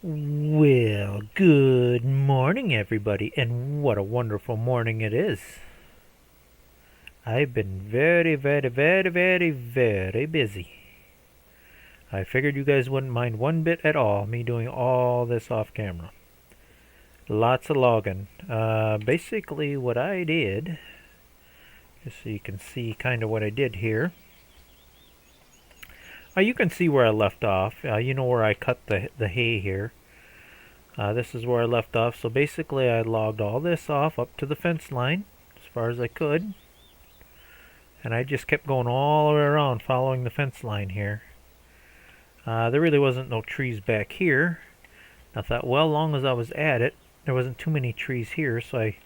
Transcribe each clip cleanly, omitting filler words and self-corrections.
Well, good morning, everybody, and what a wonderful morning it is. I've been very busy. I figured you guys wouldn't mind one bit at all, me doing all this off camera. Lots of logging. Basically what I did, just so you can see kind of what I did here. You can see where I left off. You know where I cut the hay here. This is where I left off. So basically I logged all this off up to the fence line as far as I could. And I just kept going all the way around following the fence line here. There really wasn't no trees back here. I thought, well, long as I was at it, there wasn't too many trees here, so I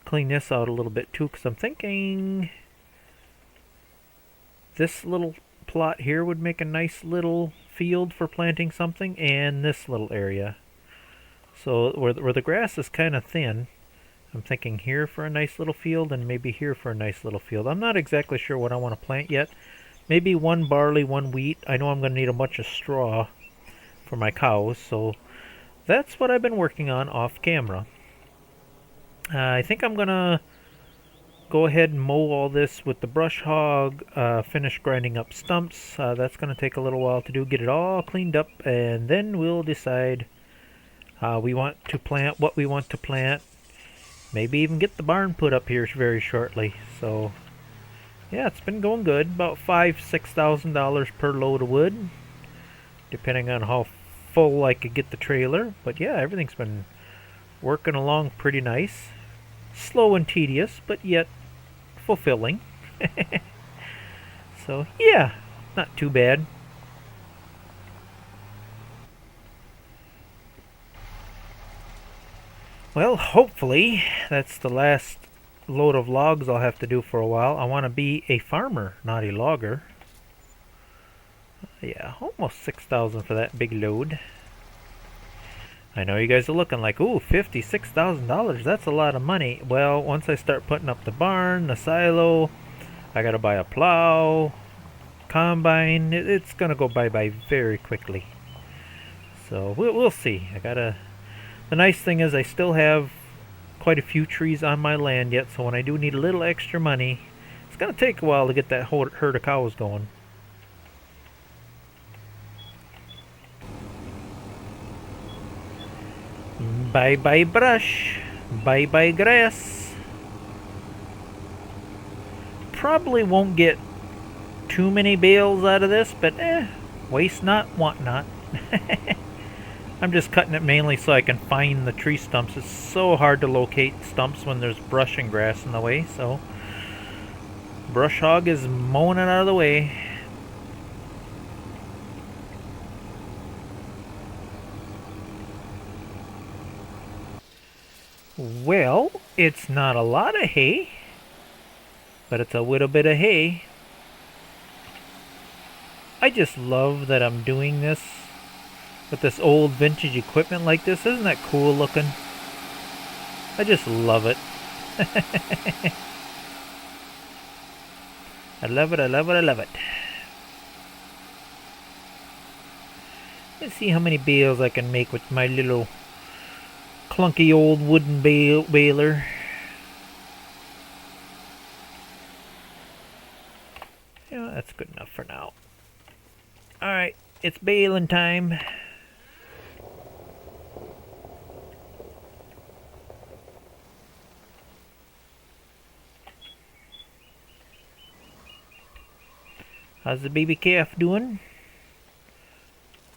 cleaned this out a little bit too, because I'm thinking this little plot here would make a nice little field for planting something, and this little area. So where the grass is kind of thin, I'm thinking here for a nice little field and maybe here for a nice little field. I'm not exactly sure what I want to plant yet. Maybe one barley, one wheat. I know I'm going to need a bunch of straw for my cows, so that's what I've been working on off camera. I think I'm going to go ahead and mow all this with the brush hog, finish grinding up stumps. That's going to take a little while to do, get it all cleaned up, and then we'll decide we want to plant what we want to plant. Maybe even get the barn put up here very shortly. So yeah, it's been going good. About $5,000–6,000 per load of wood, depending on how full I could get the trailer. But yeah, everything's been working along pretty nice. Slow and tedious, but yet fulfilling. So yeah, not too bad. Well, hopefully that's the last load of logs I'll have to do for a while. I want to be a farmer, not a logger. Yeah, almost 6,000 for that big load. I know you guys are looking like, ooh, $56,000, that's a lot of money. Well, once I start putting up the barn, the silo, I gotta buy a plow, combine, it's gonna go bye-bye very quickly. So we'll see. The nice thing is I still have quite a few trees on my land yet, so when I do need a little extra money, it's going to take a while to get that herd of cows going. Bye-bye brush. Bye-bye grass. Probably won't get too many bales out of this, but waste not, want not. I'm just cutting it mainly so I can find the tree stumps. It's so hard to locate stumps when there's brush and grass in the way, so brush hog is mowing it out of the way. Well, it's not a lot of hay, but it's a little bit of hay. I just love that I'm doing this with this old vintage equipment like this. Isn't that cool looking? I just love it. I love it, I love it, I love it. Let's see how many bales I can make with my little clunky old wooden baler. Yeah, that's good enough for now. Alright, it's baling time. How's the baby calf doing?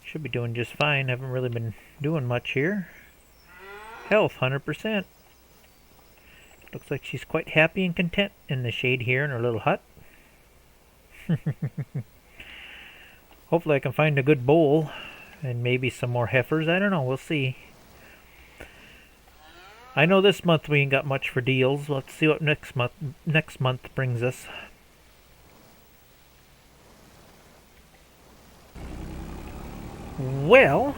Should be doing just fine. Haven't really been doing much here. Health, 100%. Looks like she's quite happy and content in the shade here in her little hut. Hopefully I can find a good bowl and maybe some more heifers. I don't know. We'll see. I know this month we ain't got much for deals. Let's see what next month brings us. Well,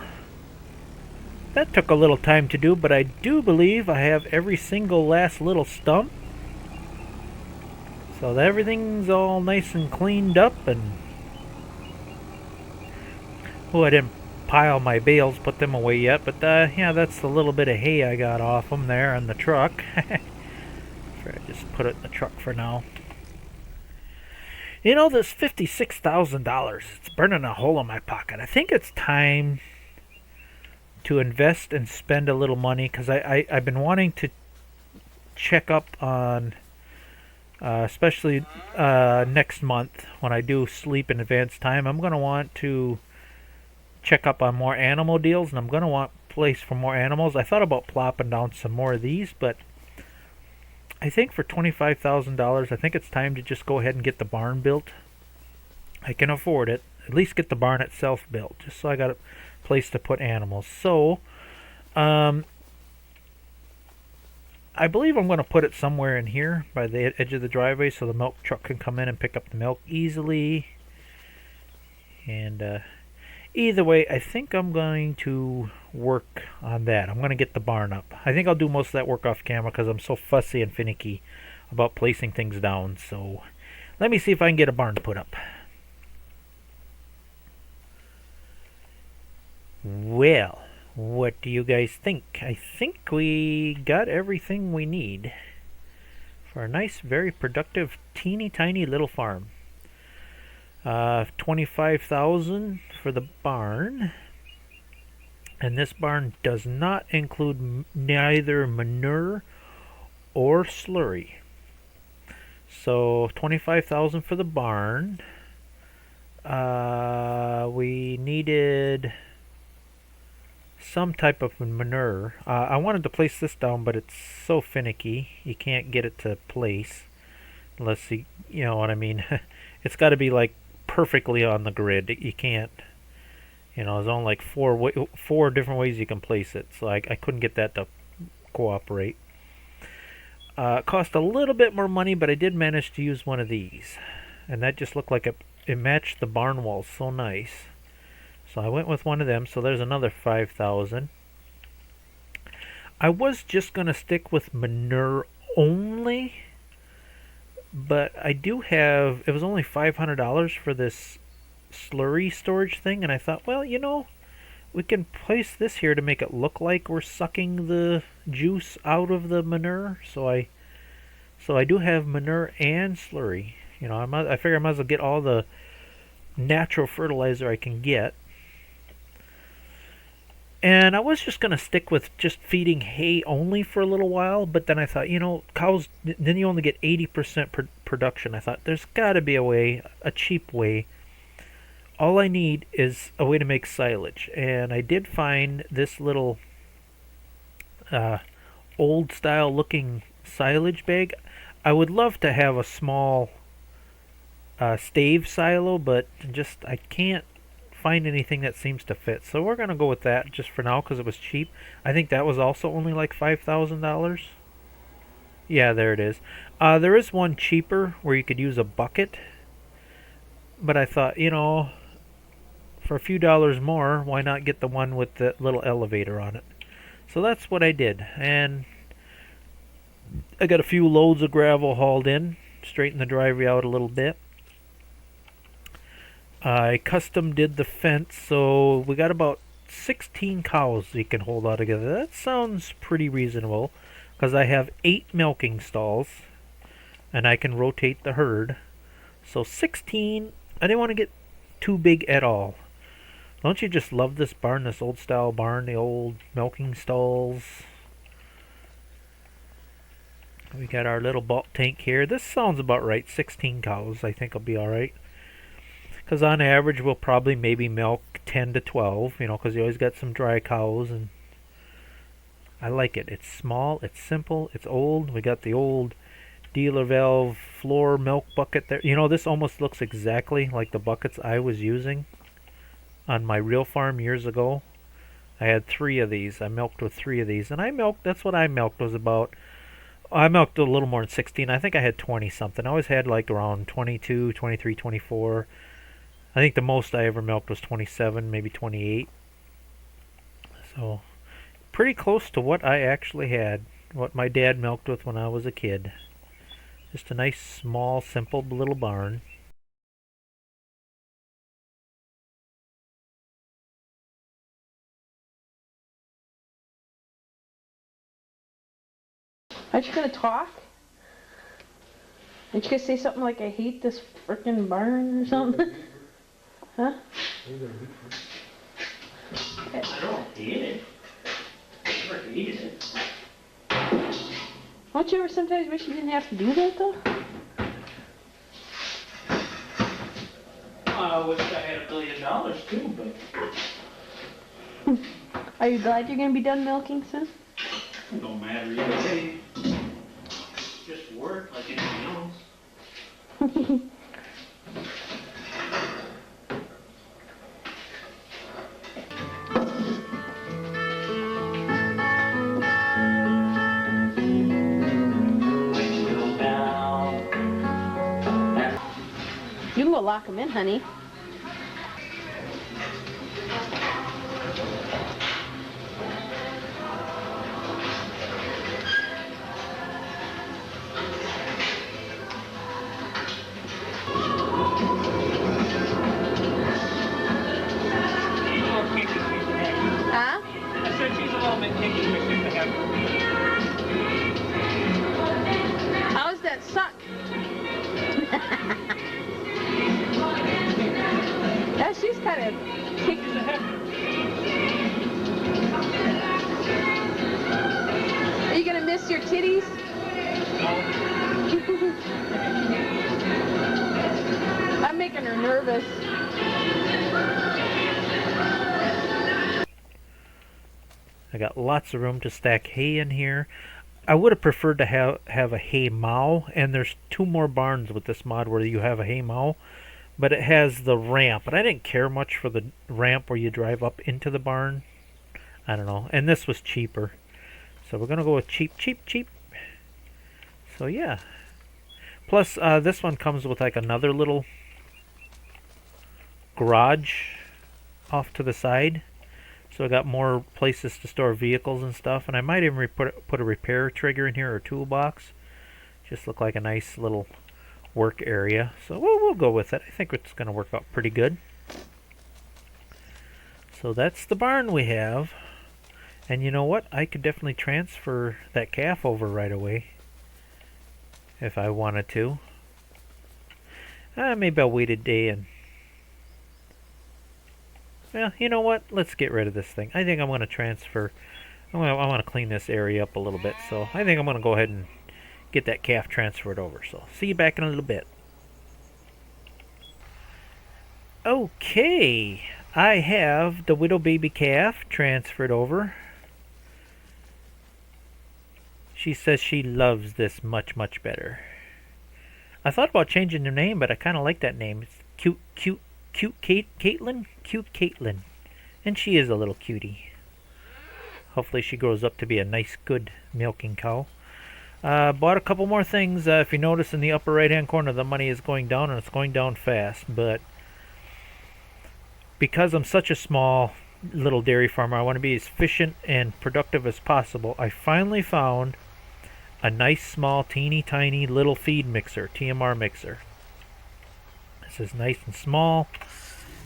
that took a little time to do, but I do believe I have every single last little stump. So that everything's all nice and cleaned up, and oh, I didn't pile my bales, put them away yet, but yeah, that's the little bit of hay I got off them there in the truck. I just put it in the truck for now. You know, this $56,000, it's burning a hole in my pocket. I think it's time to invest and spend a little money, because I've been wanting to check up on, especially next month when I do sleep in advance time, I'm going to want to check up on more animal deals, and I'm going to want place for more animals. I thought about plopping down some more of these, but I think for $25,000, I think it's time to just go ahead and get the barn built. I can afford it. At least get the barn itself built, just so I got a place to put animals. So, I believe I'm going to put it somewhere in here by the edge of the driveway so the milk truck can come in and pick up the milk easily. And either way, I think I'm going to work on that. I'm going to get the barn up. I think I'll do most of that work off camera because I'm so fussy and finicky about placing things down. So let me see if I can get a barn put up. Well, what do you guys think? I think we got everything we need for a nice, very productive, teeny tiny little farm. 25,000 for the barn, and this barn does not include neither manure or slurry. So 25,000 for the barn. We needed some type of manure. I wanted to place this down, but it's so finicky you can't get it to place unless you know what I mean. It's got to be like perfectly on the grid. You can't, there's only like four different ways you can place it, so I couldn't get that to cooperate. It cost a little bit more money, but I did manage to use one of these, and that just looked like it matched the barn walls so nice. So I went with one of them, so there's another 5,000. I was just going to stick with manure only, but I do have, it was only $500 for this slurry storage thing, and I thought, well, we can place this here to make it look like we're sucking the juice out of the manure. So I do have manure and slurry. I figure I might as well get all the natural fertilizer I can get. And I was just going to stick with just feeding hay only for a little while, but then I thought, cows, then you only get 80% production. I thought, there's got to be a way, a cheap way. All I need is a way to make silage. And I did find this little old style looking silage bag. I would love to have a small stave silo, but just I can't find anything that seems to fit, so we're gonna go with that just for now because it was cheap. I think that was also only like $5,000. Yeah, there it is. There is one cheaper where you could use a bucket, but I thought, for a few dollars more, why not get the one with the little elevator on it? So that's what I did, and I got a few loads of gravel hauled in, straightened the driveway out a little bit. I custom did the fence, so we got about 16 cows you can hold all together. That sounds pretty reasonable, because I have 8 milking stalls, and I can rotate the herd. So 16, I didn't want to get too big at all. Don't you just love this barn, this old style barn, the old milking stalls? We got our little bulk tank here. This sounds about right, 16 cows I think will be alright. Because on average, we'll probably maybe milk 10 to 12, because you always got some dry cows, and I like it. It's small, it's simple, it's old. We got the old dealer valve floor milk bucket there. This almost looks exactly like the buckets I was using on my real farm years ago. I had 3 of these. I milked with 3 of these, and that's what I milked was about. I milked a little more than 16. I think I had 20 something. I always had like around 22, 23, 24. I think the most I ever milked was 27, maybe 28. So, pretty close to what I actually had, what my dad milked with when I was a kid. Just a nice, small, simple little barn. Aren't you gonna talk? Aren't you gonna say something like, I hate this frickin' barn or something? Huh? I don't hate it. I never hated it. Don't you ever sometimes wish you didn't have to do that though? I wish I had $1 billion too, but Are you glad you're gonna be done milking soon? it don't matter either way. Just work like anything else. You can go lock them in, honey. Huh? I said she's a little bit picky, but she's a heifer. How does that suck? Yeah, she's kind of picky. She's a heifer. Are you gonna miss your titties? I'm making her nervous. I got lots of room to stack hay in here. I would have preferred to have a hay mow, and there's 2 more barns with this mod where you have a hay mow, but it has the ramp, and I didn't care much for the ramp where you drive up into the barn. I don't know, and this was cheaper. So we're going to go with cheap, cheap, cheap. So yeah. Plus, this one comes with like another little garage off to the side. So I got more places to store vehicles and stuff. And I might even put a repair trigger in here or toolbox. Just look like a nice little work area. So we'll go with it. I think it's going to work out pretty good. So that's the barn we have. And you know what? I could definitely transfer that calf over right away if I wanted to. Maybe I'll wait a day and... Well, you know what? Let's get rid of this thing. I think I'm going to transfer... I want to clean this area up a little bit. So I think I'm going to go ahead and get that calf transferred over. So see you back in a little bit. Okay. I have the widow baby calf transferred over. She says she loves this much, much better. I thought about changing the name, but I kind of like that name. It's cute Caitlin? Cute Caitlin. And she is a little cutie. Hopefully she grows up to be a nice, good milking cow. Bought a couple more things. If you notice in the upper right-hand corner, the money is going down, and it's going down fast. But because I'm such a small little dairy farmer, I want to be as efficient and productive as possible. I finally found a nice small teeny tiny little feed mixer, TMR mixer. This is nice and small.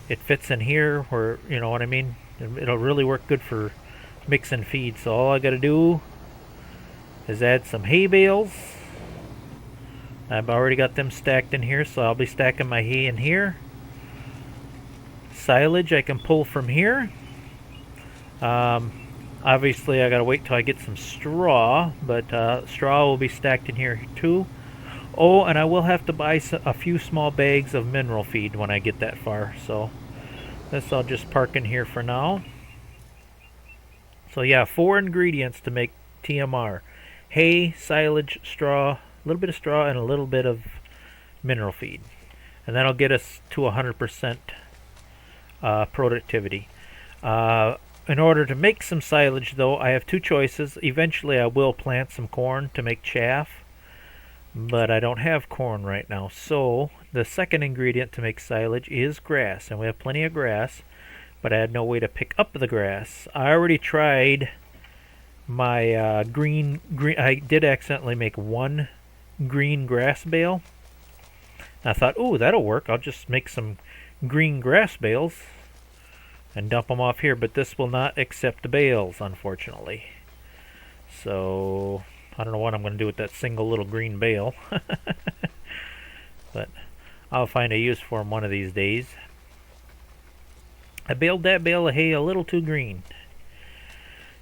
It fits in here where, you know what I mean? It'll really work good for mixing feed. So all I gotta do is add some hay bales. I've already got them stacked in here, so I'll be stacking my hay in here. Silage I can pull from here. Obviously I gotta wait till I get some straw, but straw will be stacked in here too. Oh, and I will have to buy a few small bags of mineral feed when I get that far. So this I'll just park in here for now. So yeah, 4 ingredients to make TMR. Hay, silage, straw, a little bit of straw, and a little bit of mineral feed. And that'll get us to 100% productivity. In order to make some silage, though, I have 2 choices. Eventually I will plant some corn to make chaff, but I don't have corn right now. So the second ingredient to make silage is grass, and we have plenty of grass, but I had no way to pick up the grass. I already tried my green. I did accidentally make 1 green grass bale. And I thought, oh, that'll work. I'll just make some green grass bales and dump them off here, but this will not accept the bales, unfortunately. So I don't know what I'm going to do with that single little green bale. But I'll find a use for them one of these days. I baled that bale of hay a little too green.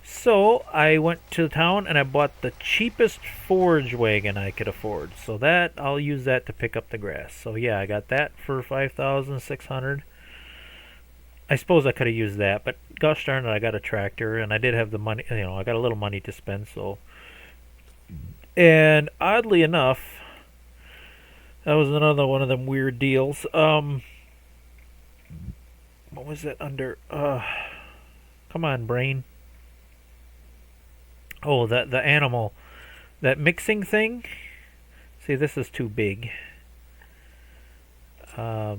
So I went to town and I bought the cheapest forage wagon I could afford. So that I'll use that to pick up the grass. So yeah, I got that for $5,600. I suppose I could have used that, but gosh darn it, I got a tractor and I did have the money. You know, I got a little money to spend. So, and oddly enough, that was another one of them weird deals. What was it under? Come on, brain. Oh, the animal, that mixing thing. See, this is too big. But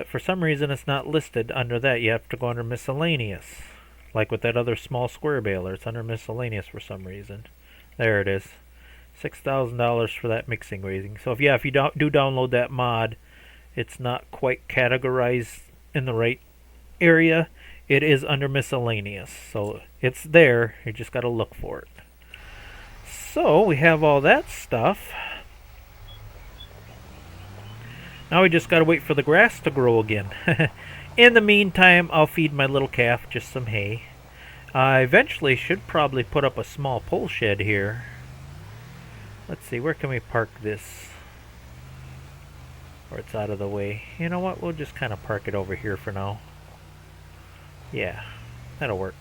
for some reason it's not listed under that. You have to go under miscellaneous. Like with that other small square baler, it's under miscellaneous for some reason. There it is. $6,000 for that mixing raising. So if you do download that mod, it's not quite categorized in the right area. It is under miscellaneous, so it's there. You just got to look for it. So we have all that stuff. Now we just got to wait for the grass to grow again. In the meantime, I'll feed my little calf just some hay. I eventually should probably put up a small pole shed here. Let's see, where can we park this? Or it's out of the way. You know what? We'll just kind of park it over here for now. Yeah, that'll work.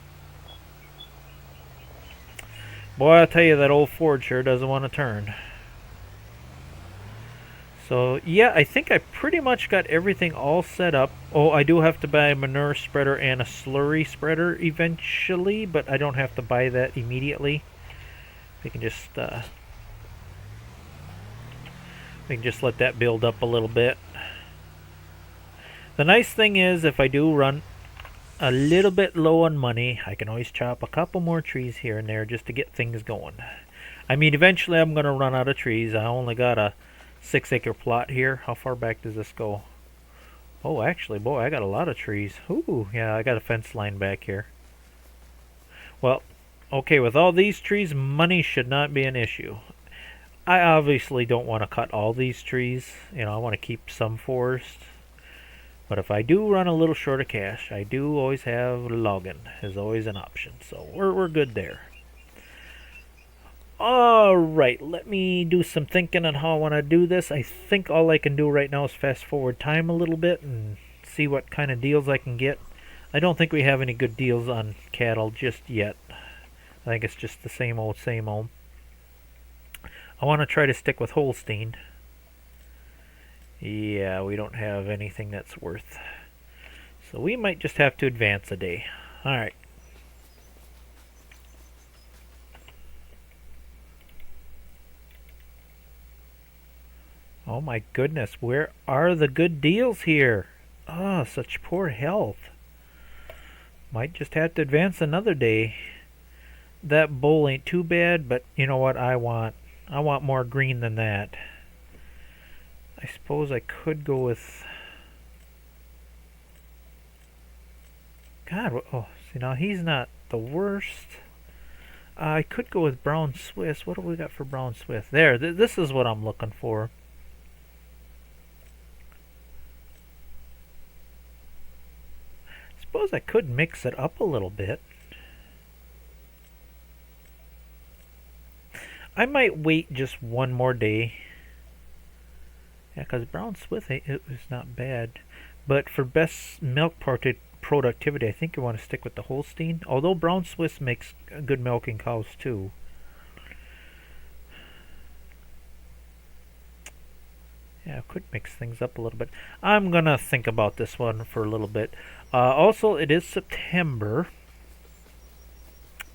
Boy, I tell you, that old Ford sure doesn't want to turn. So, yeah, I think I pretty much got everything all set up. Oh, I do have to buy a manure spreader and a slurry spreader eventually, but I don't have to buy that immediately. We can just let that build up a little bit. The nice thing is, if I do run a little bit low on money, I can always chop a couple more trees here and there just to get things going. I mean, eventually I'm going to run out of trees. I only got a 6-acre plot here. How far back does this go? Oh, actually, boy, I got a lot of trees. Ooh, yeah, I got a fence line back here. Well, okay, with all these trees, money should not be an issue. I obviously don't want to cut all these trees. You know, I want to keep some forest. But if I do run a little short of cash, I do always have logging is always an option. So we're good there. Alright, let me do some thinking on how I want to do this. I think all I can do right now is fast forward time a little bit and see what kind of deals I can get. I don't think we have any good deals on cattle just yet. I think it's just the same old, same old. I want to try to stick with Holstein. Yeah, we don't have anything that's worth. So we might just have to advance a day. Alright. Oh my goodness, where are the good deals here? Oh, such poor health. Might just have to advance another day. That bowl ain't too bad, but you know what I want? I want more green than that. I suppose I could go with... God, oh, see now he's not the worst. I could go with brown Swiss. What do we got for brown Swiss? There, this is what I'm looking for. Suppose I could mix it up a little bit. I might wait just one more day. Yeah, because brown Swiss, it was not bad. But for best milk productivity, I think you want to stick with the Holstein. Although brown Swiss makes good milking cows too. Yeah, I could mix things up a little bit. I'm going to think about this one for a little bit. Also, it is September.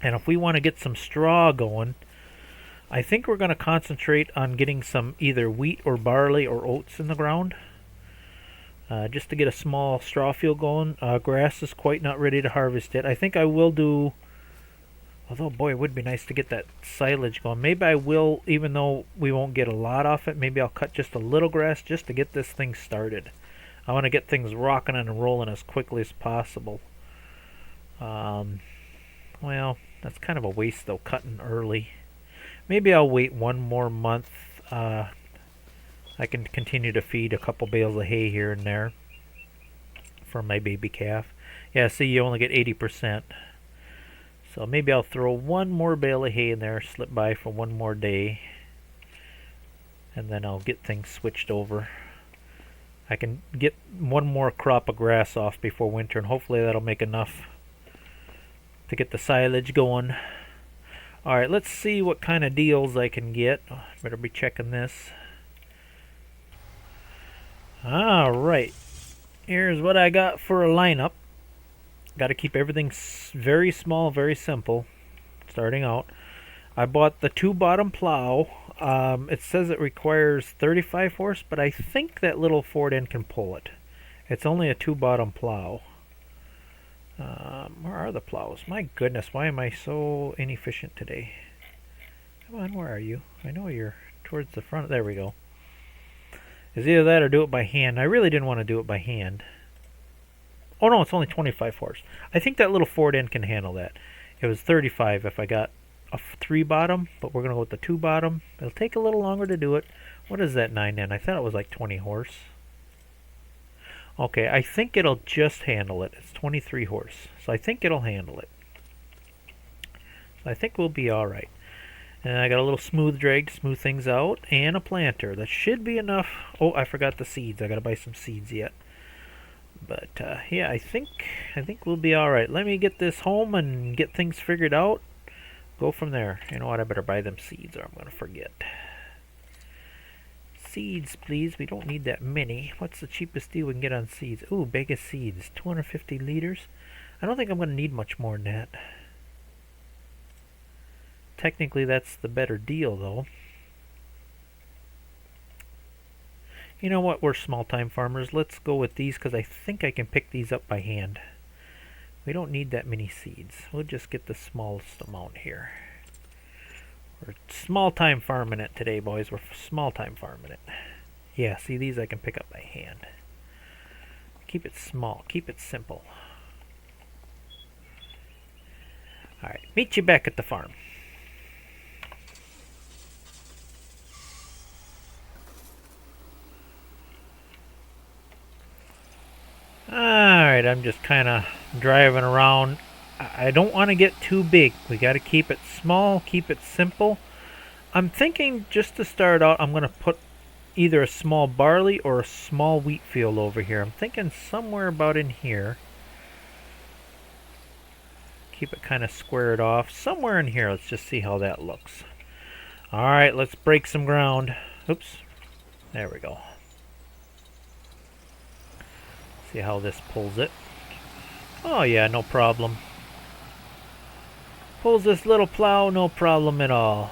And if we want to get some straw going, I think we're going to concentrate on getting some either wheat or barley or oats in the ground. Just to get a small straw field going. Grass is quite not ready to harvest it. I think I will do... Although, boy, it would be nice to get that silage going. Maybe I will, even though we won't get a lot off it, maybe I'll cut just a little grass just to get this thing started. I want to get things rocking and rolling as quickly as possible. Well, that's kind of a waste though, cutting early. Maybe I'll wait one more month. I can continue to feed a couple bales of hay here and there for my baby calf. Yeah, see, you only get 80%. So maybe I'll throw one more bale of hay in there, slip by for one more day, and then I'll get things switched over. I can get one more crop of grass off before winter, and hopefully that'll make enough to get the silage going. Alright, let's see what kind of deals I can get. Better be checking this. Alright, here's what I got for a lineup. Got to keep everything very small, very simple, starting out. I bought the 2-bottom plow. It says it requires 35 horse, but I think that little Ford end can pull it. It's only a 2-bottom plow. Where are the plows? My goodness, why am I so inefficient today? Come on, where are you? I know you're towards the front. There we go. It's either that or do it by hand. I really didn't want to do it by hand. Oh no, it's only 25 horse. I think that little Ford end can handle that. It was 35 if I got a 3-bottom, but we're going to go with the 2-bottom. It'll take a little longer to do it. What is that 9 end? I thought it was like 20 horse. Okay, I think it'll just handle it. It's 23 horse, so I think it'll handle it. So I think we'll be alright. And I got a little smooth drag to smooth things out, and a planter. That should be enough. Oh, I forgot the seeds. I got to buy some seeds yet. But yeah, I think we'll be all right. Let me get this home and get things figured out. Go from there. You know what? I better buy them seeds, or I'm gonna forget. Seeds, please. We don't need that many. What's the cheapest deal we can get on seeds? Ooh, bag of seeds, 250 liters. I don't think I'm gonna need much more than that. Technically, that's the better deal, though. You know what? We're small-time farmers. Let's go with these because I think I can pick these up by hand. We don't need that many seeds. We'll just get the smallest amount here. We're small-time farming it today, boys. We're small-time farming it. Yeah, see, these I can pick up by hand. Keep it small. Keep it simple. Alright, meet you back at the farm. Alright, I'm just kind of driving around. I don't want to get too big. We got to keep it small, keep it simple. I'm thinking just to start out, I'm going to put either a small barley or a small wheat field over here. I'm thinking somewhere about in here. Keep it kind of squared off. Somewhere in here. Let's just see how that looks. Alright, let's break some ground. Oops. There we go. See how this pulls it. Oh yeah, no problem. Pulls this little plow, no problem at all.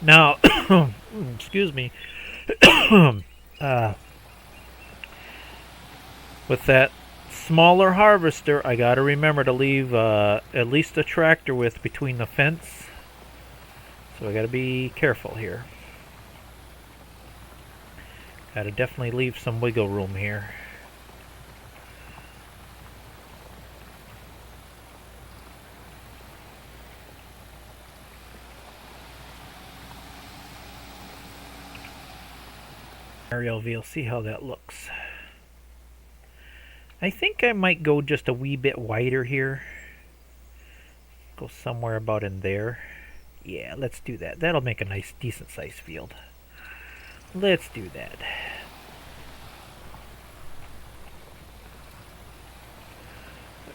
Now, excuse me. With that smaller harvester, I gotta remember to leave at least a tractor width between the fence. So I gotta be careful here. Gotta definitely leave some wiggle room here. Aerial view, see how that looks. I think I might go just a wee bit wider here. Go somewhere about in there. Yeah, let's do that. That'll make a nice, decent sized field. Let's do that.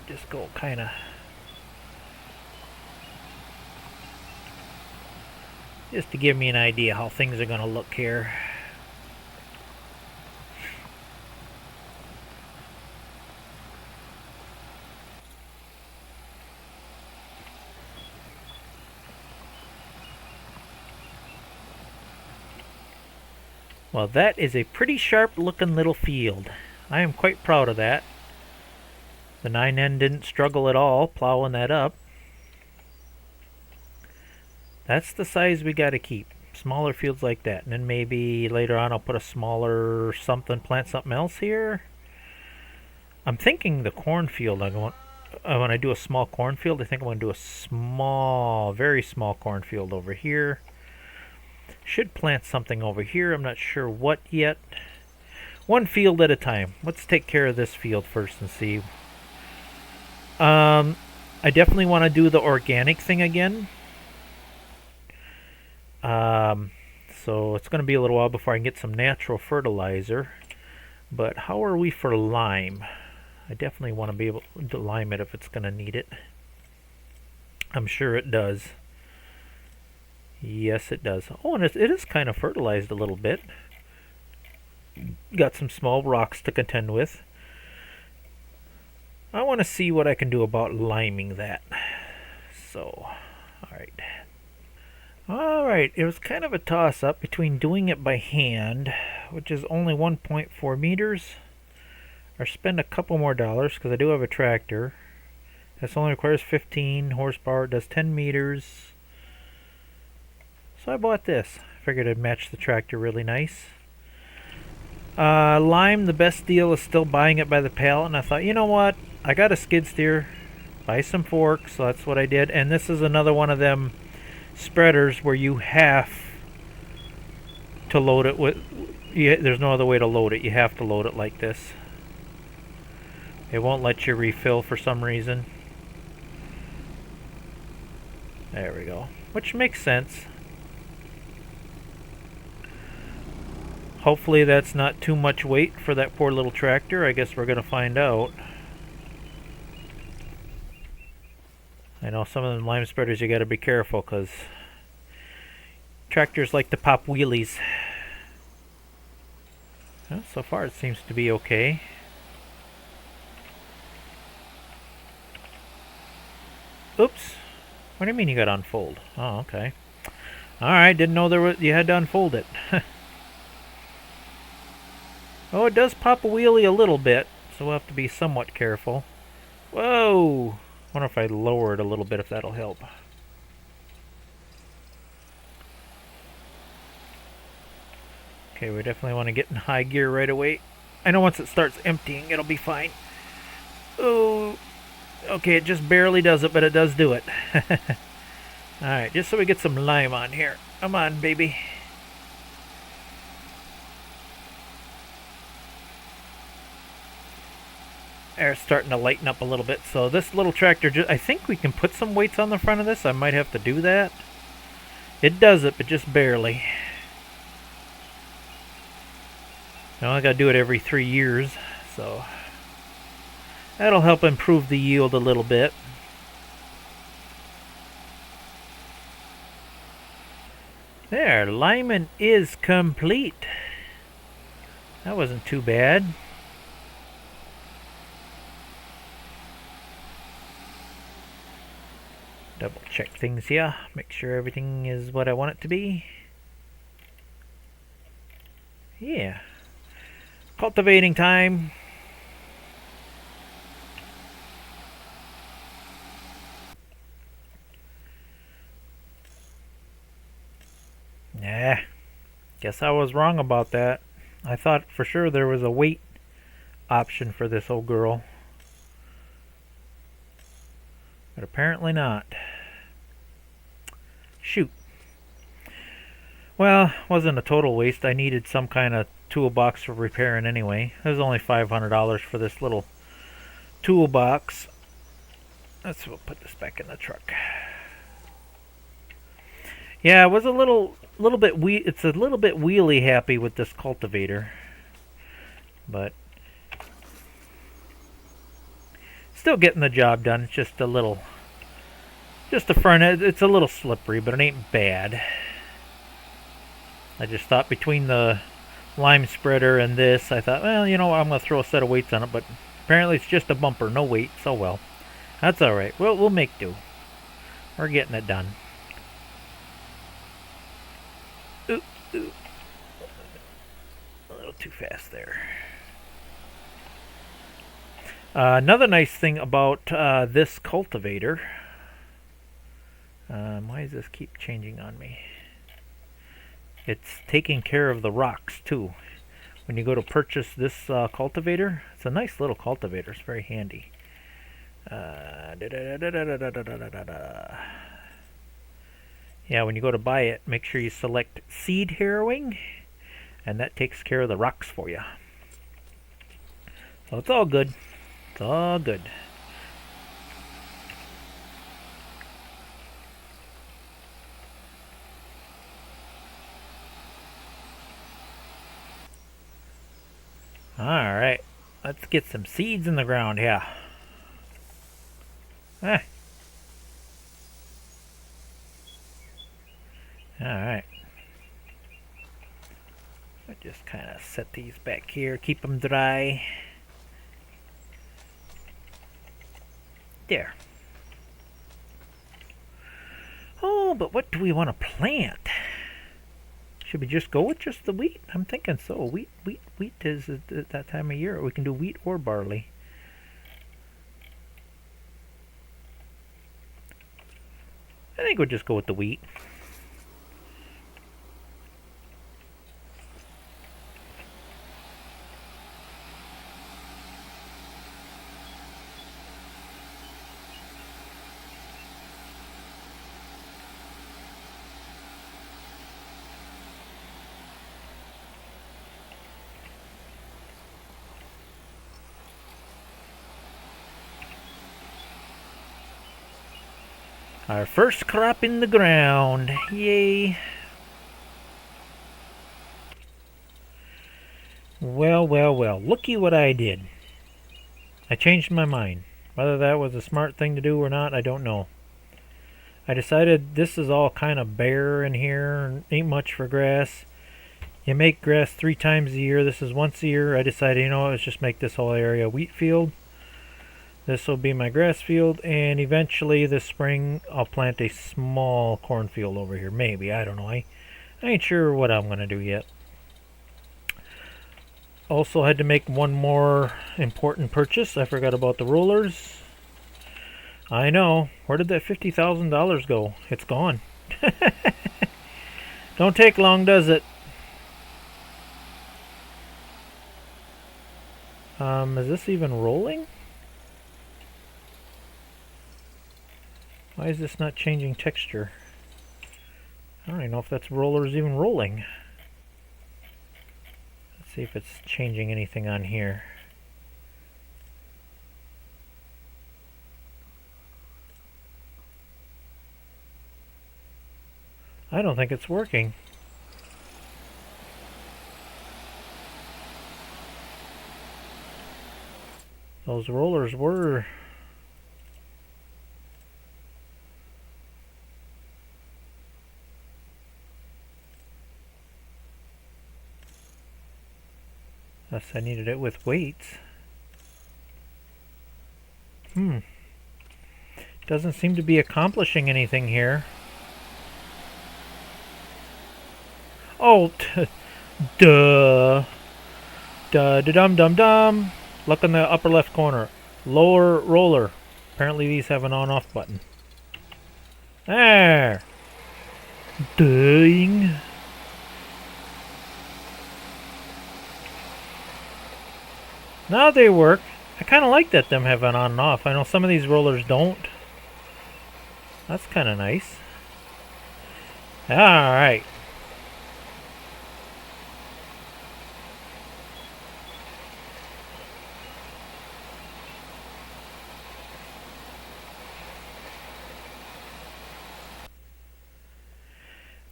Just go kind of just to give me an idea how things are going to look here. Well, that is a pretty sharp looking little field. I am quite proud of that. The 9N didn't struggle at all plowing that up. That's the size we got to keep. Smaller fields like that. And then maybe later on I'll put a smaller something, plant something else here. I'm thinking the cornfield, when I do a small cornfield, I think I'm going to do a small, very small cornfield over here. Should plant something over here. I'm not sure what yet. One field at a time. Let's take care of this field first and see. I definitely want to do the organic thing again. So it's going to be a little while before I can get some natural fertilizer. But how are we for lime? I definitely want to be able to lime it if it's going to need it. I'm sure it does. Yes, it does. Oh, and it is kind of fertilized a little bit. Got some small rocks to contend with. I want to see what I can do about liming that. So, alright. Alright, it was kind of a toss-up between doing it by hand, which is only 1.4 meters, or spend a couple more dollars, because I do have a tractor. This only requires 15 horsepower, it does 10 meters. So I bought this. Figured it'd match the tractor really nice. Lime, the best deal is still buying it by the pallet, and I thought, you know what? I got a skid steer, buy some forks, so that's what I did. And this is another one of them spreaders where you have to load it with, there's no other way to load it. You have to load it like this. It won't let you refill for some reason. There we go. Which makes sense. Hopefully that's not too much weight for that poor little tractor. I guess we're going to find out. I know some of the lime spreaders you got to be careful because tractors like to pop wheelies. Well, so far it seems to be okay. Oops. What do you mean you got to unfold? Oh, okay. Alright, didn't know you had to unfold it. Oh, it does pop a wheelie a little bit, so we'll have to be somewhat careful. Whoa! Wonder if I lower it a little bit, if that'll help. Okay, we definitely want to get in high gear right away. I know once it starts emptying, it'll be fine. Oh, okay, it just barely does it, but it does do it. Alright, just so we get some lime on here. Come on, baby. Air's starting to lighten up a little bit. So this little tractor, I think we can put some weights on the front of this. I might have to do that. It does it, but just barely. Now I gotta do it every 3 years, so that'll help improve the yield a little bit. There, liming is complete. That wasn't too bad. Double check things here, make sure everything is what I want it to be. Yeah. Cultivating time. Nah, guess I was wrong about that. I thought for sure there was a weight option for this old girl. But apparently not. Shoot. Well, wasn't a total waste. I needed some kind of toolbox for repairing anyway. It was only $500 for this little toolbox. We'll put this back in the truck. Yeah, it was a little bit it's a little bit wheelie happy with this cultivator. But still getting the job done. It's just a little, just the front, it's a little slippery, but it ain't bad. I just thought between the lime spreader and this, I thought, well, you know, I'm going to throw a set of weights on it, but apparently it's just a bumper, no weight, so well. That's alright. We'll make do. We're getting it done. Ooh, ooh. A little too fast there. Another nice thing about this cultivator, why does this keep changing on me? It's taking care of the rocks too. when you go to purchase this cultivator, it's a nice little cultivator. It's very handy. Yeah, when you go to buy it, make sure you select seed harrowing, and that takes care of the rocks for you. So it's all good. It's all good. Alright, let's get some seeds in the ground here. Ah. Alright. I just kind of set these back here, keep them dry. There. Oh, but what do we want to plant? Should we just go with just the wheat? I'm thinking so. Wheat is at that time of year. We can do wheat or barley. I think we'll just go with the wheat. Our first crop in the ground. Yay. Well, well, well. Looky what I did. I changed my mind. Whether that was a smart thing to do or not, I don't know. I decided this is all kind of bare in here and ain't much for grass. You make grass 3 times a year. This is once a year. I decided, you know, let's just make this whole area a wheat field. This will be my grass field, and eventually this spring I'll plant a small cornfield over here. Maybe, I don't know. I ain't sure what I'm going to do yet. Also had to make one more important purchase. I forgot about the rollers. I know. Where did that $50,000 go? It's gone. Don't take long, does it? Is this even rolling? Why is this not changing texture? I don't even know if that roller is even rolling. Let's see if it's changing anything on here. I don't think it's working. Those rollers were... Unless I needed it with weights. Doesn't seem to be accomplishing anything here. Oh, duh. Dum-dum-dum. Look in the upper left corner. Lower roller. Apparently these have an on-off button. There. Dang. Now they work. I kind of like that them have an on and off. I know some of these rollers don't. That's kind of nice. Alright.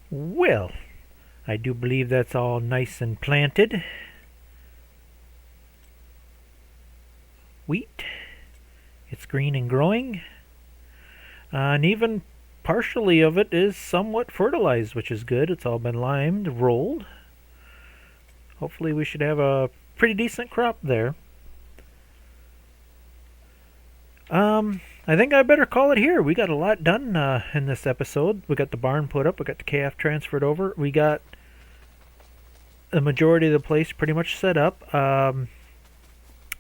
Well, I do believe that's all nice and planted. Wheat. It's green and growing. And even partially of it is somewhat fertilized, which is good. It's all been limed, rolled. Hopefully we should have a pretty decent crop there. I think I better call it here. We got a lot done in this episode. We got the barn put up. We got the calf transferred over. We got the majority of the place pretty much set up.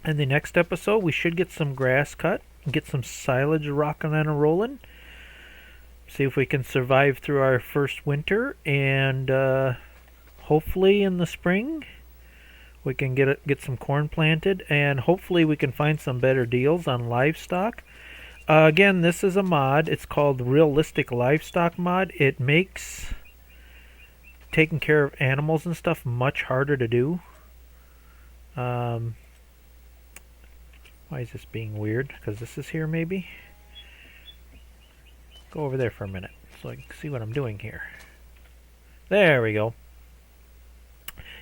In the next episode, we should get some grass cut, get some silage rocking and rolling. See if we can survive through our first winter, and hopefully in the spring we can get some corn planted, and hopefully we can find some better deals on livestock. Again, this is a mod. It's called Realistic Livestock Mod. It makes taking care of animals and stuff much harder to do. Why is this being weird? Because this is here, maybe? Go over there for a minute so I can see what I'm doing here. There we go.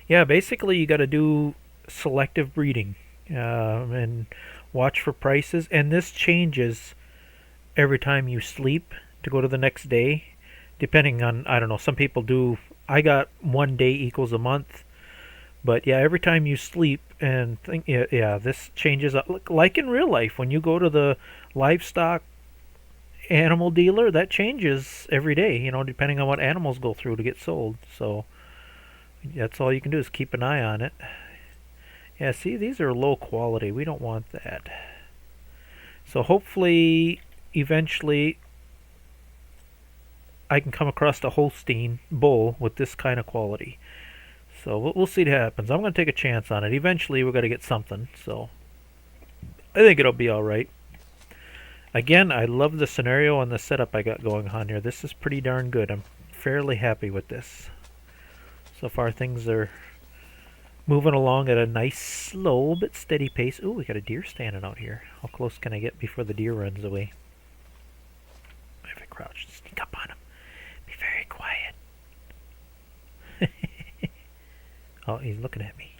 Yeah, basically you got to do selective breeding and watch for prices. And this changes every time you sleep to go to the next day. Depending on, I don't know, some people do. I got 1 day equals a month. But yeah, every time you sleep and think, yeah, this changes up. Like in real life, when you go to the livestock animal dealer, that changes every day, depending on what animals go through to get sold. So that's all you can do is keep an eye on it. Yeah, see, these are low quality. We don't want that. So hopefully, eventually, I can come across a Holstein bull with this kind of quality. So we'll see what happens. I'm going to take a chance on it. Eventually, we're going to get something. So I think it'll be all right. Again, I love the scenario and the setup I got going on here. This is pretty darn good. I'm fairly happy with this. So far, things are moving along at a nice, slow but steady pace. Ooh, we got a deer standing out here. How close can I get before the deer runs away? If I crouch, sneak up on him. Be very quiet. Oh, he's looking at me.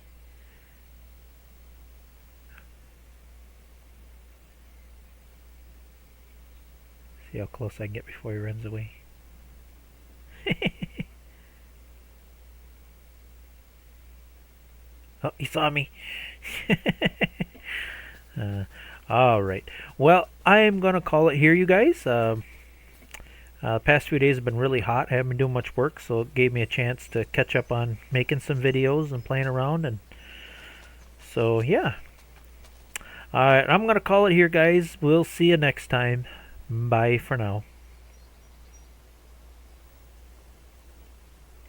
See how close I can get before he runs away. Oh, he saw me. All right. Well, I'm going to call it here, you guys. Past few days have been really hot. I haven't been doing much work, so it gave me a chance to catch up on making some videos and playing around. And so, yeah. All right, I'm going to call it here, guys. We'll see you next time. Bye for now.